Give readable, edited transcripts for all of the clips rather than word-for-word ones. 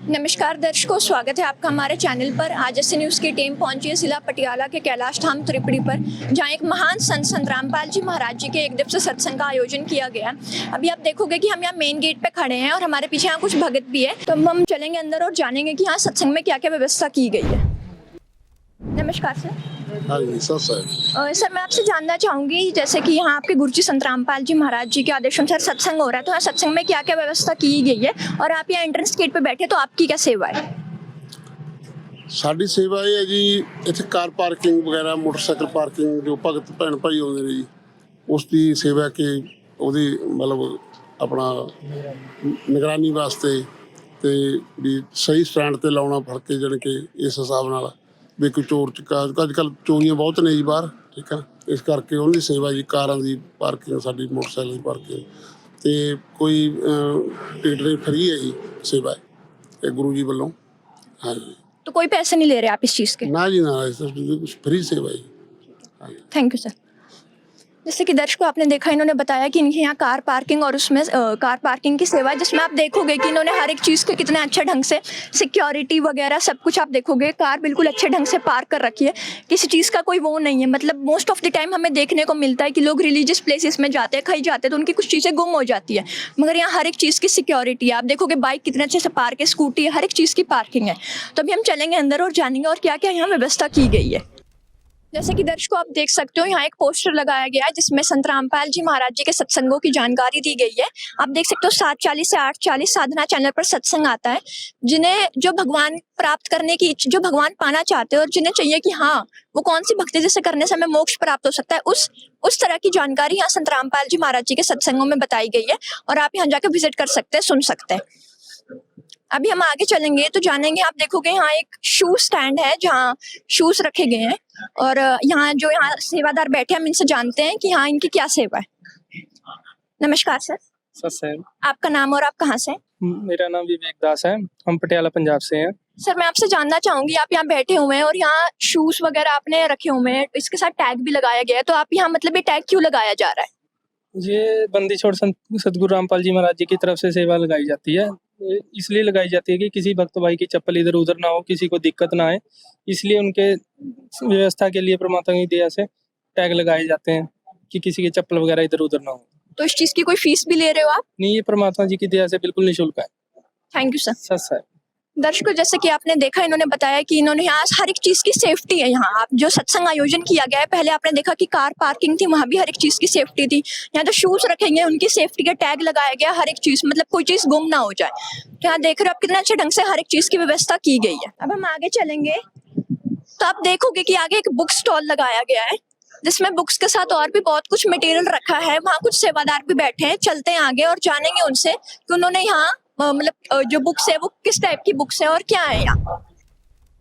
नमस्कार दर्शकों, स्वागत है आपका हमारे चैनल पर। आज एस न्यूज़ की टीम पहुंची है जिला पटियाला के कैलाश धाम त्रिपुरी पर, जहां एक महान संत संत रामपाल जी महाराज जी के एक दिवसीय सत्संग का आयोजन किया गया। अभी आप देखोगे कि हम यहाँ मेन गेट पे खड़े हैं और हमारे पीछे यहाँ कुछ भगत भी है, तो हम चलेंगे अंदर और जानेंगे कि यहाँ सत्संग में क्या क्या व्यवस्था की गई है। नमस्कार सर। हाँ जी सर। सर मैं आपसे जानना चाहूँगी, जैसे कि यहाँ आपके गुरुजी संत रामपाल जी महाराज जी के आदेशानुसार सत्संग हो रहा है, तो यहाँ सत्संग में क्या क्या व्यवस्था की गई है और आप यहाँ एंट्रेंस गेट पे बैठे, तो आपकी क्या सेवा है? ਸਾਡੀ ਸੇਵਾ ਇਹ ਹੈ ਜੀ, ਇੱਥੇ ਕਾਰ ਪਾਰਕਿੰਗ ਵਗੈਰਾ, ਮੋਟਰਸਾਈਕਲ ਪਾਰਕਿੰਗ ਜੋ ਭਗਤ ਭੈਣ ਭਾਈ ਆਉਂਦੇ ਨੇ ਜੀ, ਉਸ ਦੀ ਸੇਵਾ ਕਿ ਉਹਦੀ ਮਤਲਬ ਆਪਣਾ ਨਿਗਰਾਨੀ ਵਾਸਤੇ ਤੇ ਵੀ ਸਹੀ ਸਟੈਂਡ ਤੇ ਲਾਉਣਾ ਫੜ ਕੇ, ਜਾਣੀ ਕਿ ਇਸ ਹਿਸਾਬ ਨਾਲ ਵੀ ਕੋਈ ਚੋਰ ਚਕਾ ਅੱਜ ਕੱਲ੍ਹ ਚੋਰੀਆਂ ਬਹੁਤ ਨੇ ਜੀ ਬਾਹਰ, ਠੀਕ ਹੈ। ਇਸ ਕਰਕੇ ਉਹਨਾਂ ਦੀ ਸੇਵਾ ਜੀ, ਕਾਰਾਂ ਦੀ ਪਾਰਕਿੰਗ, ਸਾਡੀ ਮੋਟਰਸਾਈਕਲ ਦੀ ਪਾਰਕਿੰਗ ਤੇ ਕੋਈ ਟਿਕਟ ਨਹੀਂ, ਫਰੀ ਹੈ ਜੀ ਸੇਵਾ ਇਹ ਗੁਰੂ ਜੀ ਵੱਲੋਂ। ਹਾਂਜੀ, तो कोई पैसे नहीं ले रहे आप इस चीज़ के? ना जी ना, फ्री सेवा ही। Thank you sir. जैसे कि दर्शकों आपने देखा, इन्होंने बताया कि इनके यहाँ कार पार्किंग और उसमें कार पार्किंग की सेवा है, जिसमें आप देखोगे कि इन्होंने हर एक चीज़ को कितने अच्छे ढंग से सिक्योरिटी वगैरह सब कुछ आप देखोगे, कार बिल्कुल अच्छे ढंग से पार्क कर रखी है, किसी चीज़ का कोई वो नहीं है। मतलब मोस्ट ऑफ द टाइम हमें देखने को मिलता है कि लोग रिलीजियस प्लेसेस में जाते हैं, कहीं जाते हैं तो उनकी कुछ चीज़ें गुम हो जाती है, मगर यहाँ हर एक चीज़ की सिक्योरिटी है। आप देखोगे बाइक कितने अच्छे से पार्क है, स्कूटी है, हर एक चीज़ की पार्किंग है। तो अभी हम चलेंगे अंदर और जानेंगे और क्या क्या यहाँ व्यवस्था की गई है। जैसे कि दर्शकों आप देख सकते हो, यहाँ एक पोस्टर लगाया गया है जिसमें संत रामपाल जी महाराज जी के सत्संगों की जानकारी दी गई है। आप देख सकते हो 7:40 से 8:40 साधना चैनल पर सत्संग आता है। जिन्हें जो भगवान प्राप्त करने की, जो भगवान पाना चाहते हैं और जिन्हें चाहिए कि हाँ वो कौन सी भक्ति जिसे करने से हमें मोक्ष प्राप्त हो सकता है, उस तरह की जानकारी यहाँ संत रामपाल जी महाराज जी के सत्संगों में बताई गई है और आप यहाँ जाकर विजिट कर सकते हैं, सुन सकते हैं। अभी हम आगे चलेंगे तो जानेंगे। आप देखोगे यहाँ एक शू स्टैंड है जहाँ शूज रखे गए हैं और यहाँ सेवादार बैठे हैं, हम इनसे जानते हैं कि यहाँ इनकी क्या सेवा है। नमस्कार सर। सर आपका नाम और आप कहाँ से हैं? मेरा नाम विवेक दास है, हम पटियाला पंजाब से हैं। सर मैं आपसे जानना चाहूंगी, आप यहाँ बैठे हुए हैं और यहाँ शूज वगैरह आपने रखे हुए हैं, इसके साथ टैग भी लगाया गया है, तो आप यहाँ मतलब ये टैग क्यों लगाया जा रहा है? ये बंदी छोड़ सतगुरु रामपाल जी महाराज जी की तरफ से सेवा लगाई जाती है। इसलिए लगाई जाती है कि किसी भक्त भाई की चप्पल इधर उधर ना हो, किसी को दिक्कत ना आए, इसलिए उनके व्यवस्था के लिए परमात्मा की दया से टैग लगाए जाते हैं कि किसी की चप्पल वगैरह इधर उधर ना हो। तो इस चीज की कोई फीस भी ले रहे हो आप? नहीं, ये परमात्मा जी की दया से बिल्कुल निःशुल्क है। Thank you sir. सर दर्शकों जैसे कि आपने देखा, इन्होंने बताया कि इन्होंने यहाँ हर एक चीज की सेफ्टी है। यहाँ आप जो सत्संग आयोजन किया गया है, पहले आपने देखा कि कार पार्किंग थी, वहां भी हर एक चीज की सेफ्टी थी। यहाँ जो शूज रखेंगे उनकी सेफ्टी का टैग लगाया गया, हर एक चीज मतलब कोई चीज गुम ना हो जाए। तो यहाँ देख रहे हो आप कितने अच्छे ढंग से हर एक चीज की व्यवस्था की गई है। अब हम आगे चलेंगे तो आप देखोगे कि आगे एक बुक स्टॉल लगाया गया है, जिसमें बुक्स के साथ और भी बहुत कुछ मटेरियल रखा है। वहाँ कुछ सेवादार भी बैठे हैं, चलते हैं आगे और जानेंगे उनसे कि उन्होंने यहाँ मतलब जो बुक्स है वो किस टाइप की बुक्स है और क्या है यहाँ।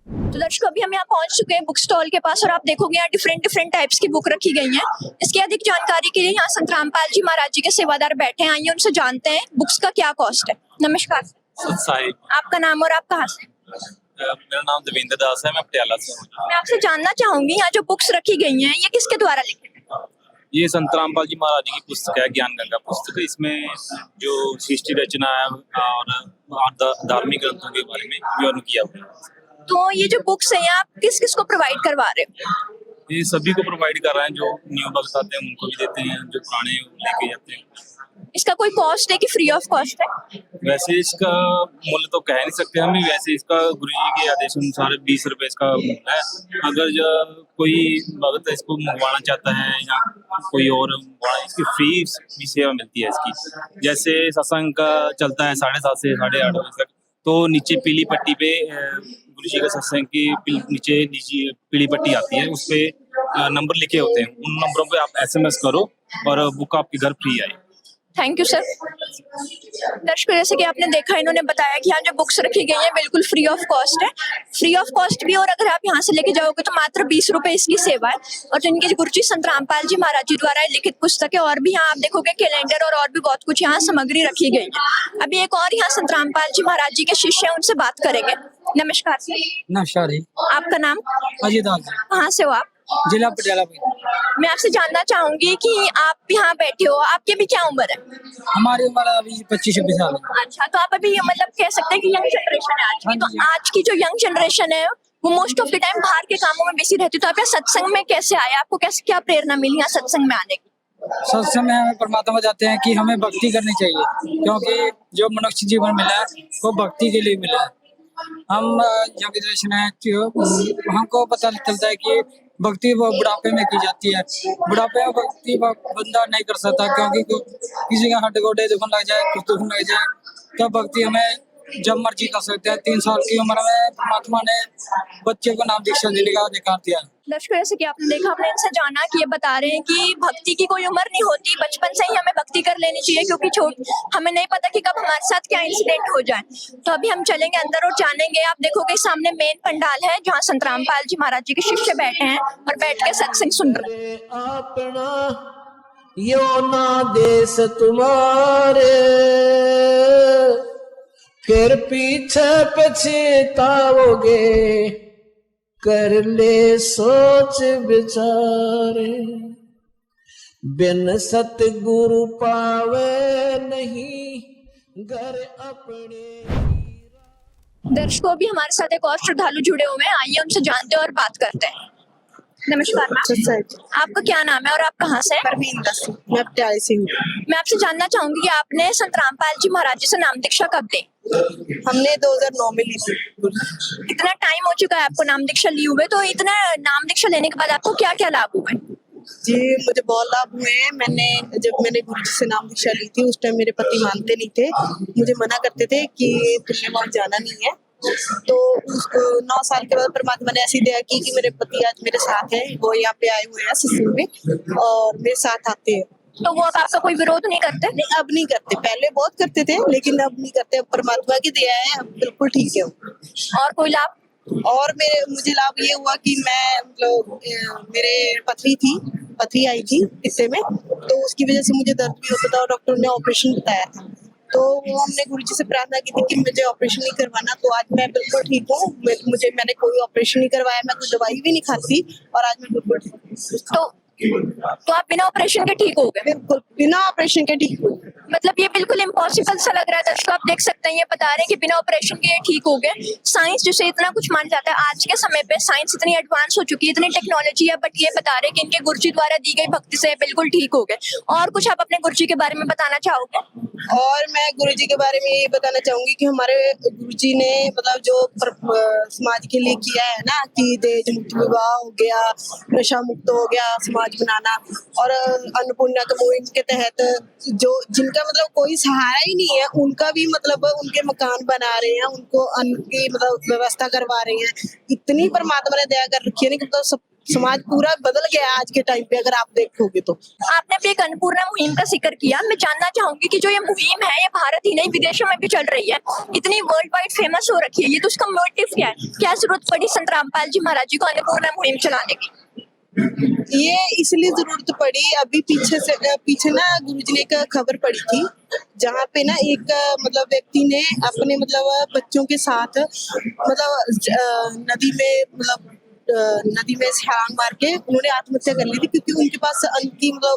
तो दर्शकों अभी हम यहाँ पहुंच चुके हैं बुक स्टॉल के पास और आप देखोगे यहाँ डिफरेंट टाइप्स की बुक रखी गई हैं। इसकी अधिक जानकारी के लिए यहाँ संत रामपाल जी महाराज जी के सेवादार बैठे हैं, आइए उनसे जानते हैं बुक्स का क्या कॉस्ट है। नमस्कार साहिब, आपका नाम और आप कहाँ से? मेरा नाम देवेंद्र दास है, मैं पटियाला से हूँ। मैं आपसे जानना चाहूंगी, यहाँ जो बुक्स रखी गई हैं ये किसके द्वारा लिखी है? ये संत रामपाल जी महाराज जी की पुस्तक है, ज्ञान गंगा पुस्तक। इसमें जो सृष्टि रचना है और धार्मिक ग्रंथों के बारे में विवरण किया हुआ है। तो ये जो बुक्स है आप किस किस को प्रोवाइड करवा रहे हो? ये सभी को प्रोवाइड कर रहे हैं, जो न्यू भक्त आते हैं उनको भी देते हैं, जो पुराने लेके जाते हैं। इसका कोई कॉस्ट है कि फ्री ऑफ कॉस्ट है? वैसे इसका मूल्य तो कह नहीं सकते हम, वैसे इसका गुरु जी के आदेश अनुसार 20 रुपए इसका मूल्य है। अगर जो कोई भक्त इसको मंगवाना चाहता है या कोई और इसकी फ्री भी सेवा मिलती है इसकी। जैसे सत्संग का चलता है 7:30 से 8:30 बजे तक, तो नीचे पीली पट्टी पे गुरु जी का सत्संग की नीचे पीली पट्टी आती है, उस पे नंबर लिखे होते हैं। उन नंबरों पे आप SMS करो और बुक आपके घर फ्री आए। Thank you sir. दर्शकों जैसे कि आपने देखा, इन्होंने बताया कि यहाँ जो बुक्स रखी गई हैं बिल्कुल फ्री ऑफ कॉस्ट है, फ्री ऑफ कॉस्ट भी। और अगर आप यहाँ से लेके जाओगे तो मात्र 20 रुपए इसकी सेवा है। और जो इनके गुरुजी संत रामपाल जी महाराज जी द्वारा लिखित पुस्तक है, और भी यहाँ आप देखोगे कैलेंडर और भी बहुत कुछ यहाँ सामग्री रखी गई है। अभी एक और यहाँ संत रामपाल जी महाराज जी के शिष्य हैं, उनसे बात करेंगे। नमस्कार सर। नमस्कार। आपका नाम? अजय दास। कहाँ से हो आप? जिला पटियाला। मैं आपसे जानना चाहूंगी कि आप यहाँ बैठे हो, आपकी भी क्या उम्र है? हमारी उम्र अभी 25-26 साल है। अच्छा, तो आप अभी मतलब कह सकते हैं कि यंग जनरेशन है आज आज की तो आज की जो यंग जनरेशन है वो मोस्ट ऑफ द टाइम बाहर के कामों में बिजी रहती है, तो आप यहाँ सत्संग में कैसे आए, आपको कैसे क्या प्रेरणा मिली यहाँ सत्संग में आने की? सत्संग में हमें परमात्मा जाते हैं कि हमें भक्ति करनी चाहिए, क्योंकि जो मनुष्य जीवन मिला है वो भक्ति के लिए मिला है। हम यंग जनरेशन है, हमको पता चलता है कि भक्ति वो बुढ़ापे में की जाती है। बुढ़ापे में भक्ति बंदा नहीं कर सकता, क्योंकि किसी का हड्डी गोडे दुखने लग जाए, कुछ दुखने लग जाए, तो भक्ति हमें जब मर्जी कर सकते हैं। 3 साल की उम्र में परमात्मा ने बच्चे को नाम दीक्षा देने का अधिकार दिया है। दर्शकों, जैसे कि आपने देखा, हमने इनसे जाना कि ये बता रहे हैं कि भक्ति की कोई उम्र नहीं होती, बचपन से ही हमें भक्ति कर लेनी चाहिए, क्योंकि हमें नहीं पता कि कब हमारे साथ क्या इंसिडेंट हो जाए। तो अभी हम चलेंगे अंदर और जानेंगे। आप देखोगे सामने मेन पंडाल है जहाँ संत रामपाल जी महाराज जी के शिष्य बैठे हैं और बैठ के सत्संग सुन रहे हैं। अपना यो ना देश तुम्हारे, फिर पीछे पछताओगे, कर ले सोच विचारे, बिन सतगुरु पावे नहीं घर अपने। दर्शकों, अभी हमारे साथ एक और श्रद्धालु जुड़े हुए हैं, आइए उनसे जानते हैं और बात करते हैं। नमस्कार मैम, आपका क्या नाम है और आप कहाँ से? परवीन सिंह, मैं पटियाले से हूँ। मैं आपसे जानना चाहूंगी कि आपने संत रामपाल जी महाराज जी से नाम दीक्षा कब ली? हमने 2009 में ली थी। इतना टाइम हो चुका है आपको नाम दीक्षा लिए हुए, तो इतना नाम दीक्षा लेने के बाद आपको क्या क्या लाभ हुए? जी, मुझे बहुत लाभ हुए हैं। जब मैंने गुरुजी से नाम दीक्षा ली थी, उस टाइम मेरे पति मानते नहीं थे, मुझे मना करते थे कि तुमने वहाँ जाना नहीं है। तो 9 साल के बाद परमात्मा ने ऐसी दया की कि मेरे पति आज मेरे साथ हैं, वो यहाँ पे आए हुए हैं सत्संग में और मेरे साथ आते हैं। तो वो अब आपका कोई विरोध नहीं करते? नहीं, अब नहीं करते। पहले बहुत करते थे, लेकिन अब नहीं करते। अब परमात्मा की दया है, अब बिल्कुल ठीक है। और कोई लाभ? और मुझे लाभ ये हुआ कि मैं मतलब मेरे पथरी आई थी हिस्से में, तो उसकी वजह से मुझे दर्द भी होता था और डॉक्टर ने ऑपरेशन बताया था। तो हमने गुरुजी से प्रार्थना की थी कि मुझे ऑपरेशन नहीं करवाना, तो आज मैं बिल्कुल ठीक हूँ। मैंने कोई ऑपरेशन नहीं करवाया, मैं कोई दवाई भी नहीं खाती और आज मैं बिल्कुल ठीक हूँ। तो आप बिना ऑपरेशन के ठीक हो गए? बिल्कुल बिना ऑपरेशन के ठीक हो। मतलब ये बिल्कुल इम्पॉसिबल सा लग रहा है दर्शकों, आप देख सकते हैं, ये बता रहे हैं कि बिना ऑपरेशन के ठीक हो गए। साइंस जिसे इतना कुछ मान जाता है, आज के समय पे साइंस इतनी एडवांस हो चुकी है, इतनी टेक्नोलॉजी है, बट ये बता रहे हैं कि इनके गुरुजी द्वारा दी गई भक्ति से बिल्कुल ठीक हो गए। और कुछ आप अपने गुरुजी के बारे में बताना चाहोगे? और मैं गुरुजी के बारे में ये बताना चाहूंगी कि हमारे गुरुजी ने मतलब जो समाज के लिए किया है ना, कि दहेज मुक्त विवाह हो गया, नशा मुक्त हो गया, समाज बनाना, और अन्नपूर्णा के मुहिम के तहत जो जिनका मतलब कोई सहारा ही नहीं है, उनका भी मतलब उनके मकान बना रहे हैं, उनको अन्न की मतलब व्यवस्था करवा रहे हैं। इतनी परमात्मा ने दया कर रखी है ना, मतलब सब समाज पूरा बदल गया है आज के टाइम पे, अगर आप देखोगे तो। आपने अपनी एक अन्नपूर्णा मुहिम का जिक्र किया, मैं जानना चाहूंगी कि जो ये मुहिम है, ये भारत ही नहीं विदेशों में भी चल रही है, इतनी वर्ल्ड वाइड फेमस हो रखी है, ये तो उसका मोटिव क्या है? क्या जरूरत पड़ी संत रामपाल जी महाराज जी को अन्नपूर्णा मुहिम चलाने की? ये इसलिए जरूरत पड़ी, अभी पीछे ना गुरुजी ने एक खबर पड़ी थी, जहाँ पे ना एक मतलब व्यक्ति ने अपने मतलब बच्चों के साथ मतलब नदी में छलांग मार के उन्होंने आत्महत्या कर ली थी, क्योंकि उनके पास अन्न की मतलब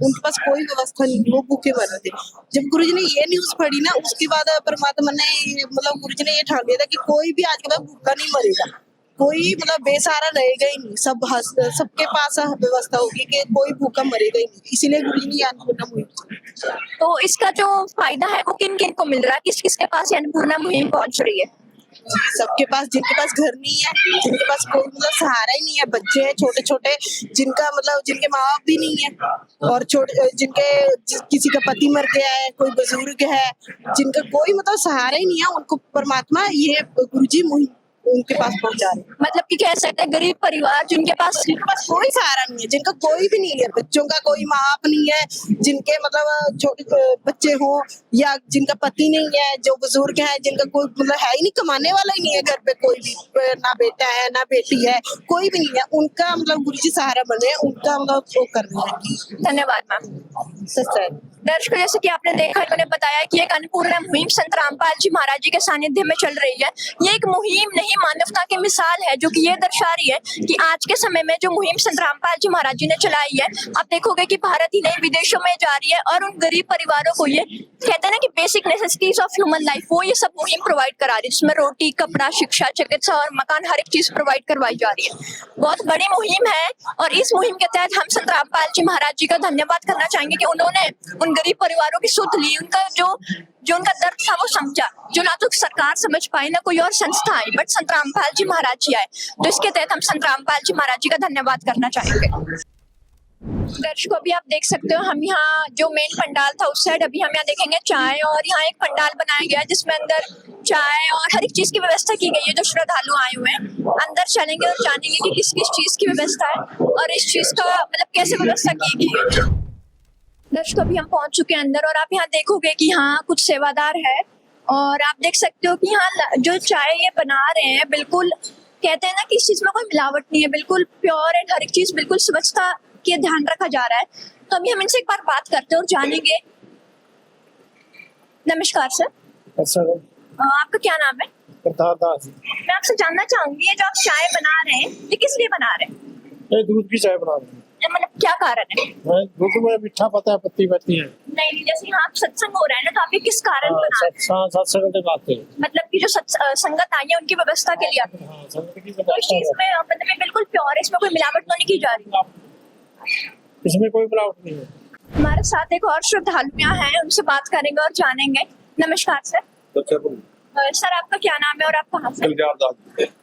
उनके पास कोई व्यवस्था नहीं थी, वो भूखे मर रहे थे। जब गुरुजी ने ये न्यूज पढ़ी ना, उसके बाद परमात्मा ने मतलब गुरुजी ने ये ठान लिया था कि कोई भी आज के बाद भूखा नहीं मरेगा, कोई मतलब बेसहारा रहेगा ही नहीं, सबके पास व्यवस्था होगी कि कोई भूखा मरेगा ही नहीं। इसीलिए गुरुजी ने अन्नपूर्णा मुहिम। तो इसका जो फायदा है वो किन किन को मिल रहा है, किस किस के पास अन्नपूर्णा मुहिम पहुंच रही है? सबके पास, जिनके पास घर नहीं है, जिनके पास कोई मतलब सहारा ही नहीं है, बच्चे हैं छोटे छोटे, जिनके माँ बाप भी नहीं है, और किसी का पति मर गया है, कोई बुजुर्ग है, जिनका कोई मतलब सहारा ही नहीं है, उनको परमात्मा ये गुरुजी उनके पास पहुंचा रहे। मतलब कि कह सकते हैं गरीब परिवार जिनके पास कोई सहारा नहीं है, जिनका कोई भी नहीं है, बच्चों का कोई माँ बाप नहीं है, जिनके मतलब छोटे बच्चे हो, या जिनका पति नहीं है, जो बुजुर्ग है, जिनका कोई मतलब है ही नहीं, कमाने वाला ही नहीं है घर पे, कोई भी ना बेटा है ना बेटी है, कोई भी नहीं है, उनका मतलब गुरुजी सहारा बने, उनका मतलब वो कर रहे हैं। धन्यवाद मैम। दर्शकों, जैसे कि आपने देखा, इन्होंने बताया कि एक अन्नपूर्णा मुहिम संत रामपाल जी महाराज जी के सानिध्य में चल रही है। ये एक मुहिम नहीं, मानवता की मिसाल है, जो कि ये दर्शा रही है कि आज के समय में जो मुहिम संत रामपाल जी महाराज जी ने चलाई है, आप देखोगे कि भारत ही नहीं विदेशों में जा रही है और उन गरीब परिवारों को, ये कहते हैं ना कि basic necessities of human life, वो ये सब मुहिम प्रोवाइड करा रही है, जिसमें रोटी, कपड़ा, शिक्षा, चिकित्सा और मकान, हर एक चीज प्रोवाइड करवाई जा रही है। बहुत बड़ी मुहिम है और इस मुहिम के तहत हम संत रामपाल जी महाराज जी का धन्यवाद करना चाहेंगे कि उन्होंने उन गरीब परिवारों की सुध ली, उनका जो उनका दर्द था वो समझा, जो ना तो सरकार समझ पाई ना कोई और संस्था आई, बट संत रामपाल जी महाराज जी आए। तो इसके तहत हम संत रामपाल जी महाराज जी का धन्यवाद करना चाहेंगे। दर्शकों, अभी आप देख सकते हो, हम यहाँ जो मेन पंडाल था उस साइड, अभी हम यहाँ देखेंगे चाय, और यहाँ एक पंडाल बनाया गया है जिसमें अंदर चाय और हर एक चीज की व्यवस्था की गई है। जो श्रद्धालु आए हुए हैं अंदर चलेंगे और जानेंगे कि किस किस चीज की व्यवस्था है और इस चीज का मतलब कैसे व्यवस्था की गई है। दर्शकों, अभी हम पहुंच चुके हैं अंदर और आप यहाँ देखोगे कि यहाँ कुछ सेवादार है और आप देख सकते हो कि यहाँ जो चाय ये बना रहे हैं, बिल्कुल कहते हैं ना कि इस चीज में कोई मिलावट नहीं है, बिल्कुल प्योर एंड हर एक चीज बिल्कुल स्वच्छता के ध्यान रखा जा रहा है। तो अभी हम इनसे एक बार बात करते हैं और जानेंगे। नमस्कार सर, आपका क्या नाम है? प्रताप दास। मैं आपसे जानना चाहूंगी, ये जो आप चाय बना रहे हैं, ये किस लिए बना रहे हैं? ये दूध की चाय बना रहे हैं। मतलब क्या कारण है? दूध में मीठा पता है, पत्ती पत्ती है। नहीं, जैसे यहाँ सत्संग हो रहा है ना, तो आप ये किस कारण बना रहे हैं? सत्संग के बात है, मतलब कि जो संगत आई है उनकी व्यवस्था के लिए आते हैं। तो इस चीज में मतलब ये बिल्कुल प्योर है, इसमें कोई मिलावट तो नहीं की जा रही? इसमें कोई मिलावट नहीं है। हमारे साथ एक और श्रद्धालु यहाँ है, उनसे बात करेंगे और जानेंगे। नमस्कार सर, सर आपका क्या नाम है और आप कहाँ से?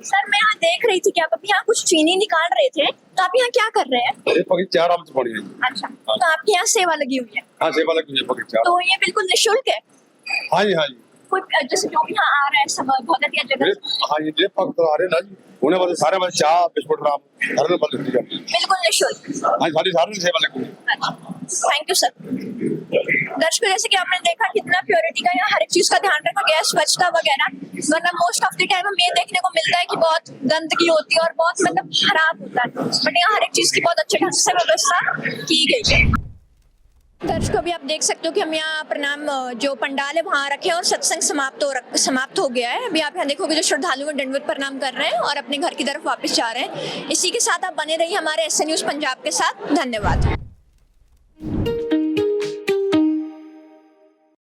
सर मैं यहाँ देख रही थी कि आप अभी यहाँ कुछ चीनी निकाल रहे थे, तो आप यहाँ क्या कर रहे हैं? अच्छा, तो आपकी यहाँ सेवा लगी हुई है? हाँ, सेवा लगी हुई है। तो ये बिल्कुल निःशुल्क है? हाँ जी, हाँ जी। कोई जैसे जो भी यहाँ आ रहा है सब भगत या जगत? हाँ जी, जे भक्त आ रहे ना जी, उन्हें बस सारे बस चाह बिस्कुट राम हर में बदल दिया। बिल्कुल निःशुल्क? हाँ, सारी सारी सेवा लगी हुई है। Thank you sir. दर्शकों, जैसे कि आपने देखा कितना प्योरिटी का यहाँ हर एक चीज का ध्यान रखा गया है, स्वच्छता वगैरह, वरना मोस्ट ऑफ द टाइम हमें ये देखने को मिलता है कि बहुत गंदगी होती है और बहुत मतलब खराब होता है, बट यहाँ हर एक चीज की बहुत अच्छे ढंग से व्यवस्था की गई है। दर्शकों, अभी आप देख सकते हो कि हम यहाँ प्रणाम जो पंडाल है वहाँ रखे हैं और सत्संग समाप्त हो गया है। अभी आप यहाँ देखोगे जो श्रद्धालु दंडवत प्रणाम कर रहे हैं और अपने घर की तरफ वापस जा रहे हैं। इसी के साथ आप बने रहिए हमारे SN न्यूज़ पंजाब के साथ। धन्यवाद।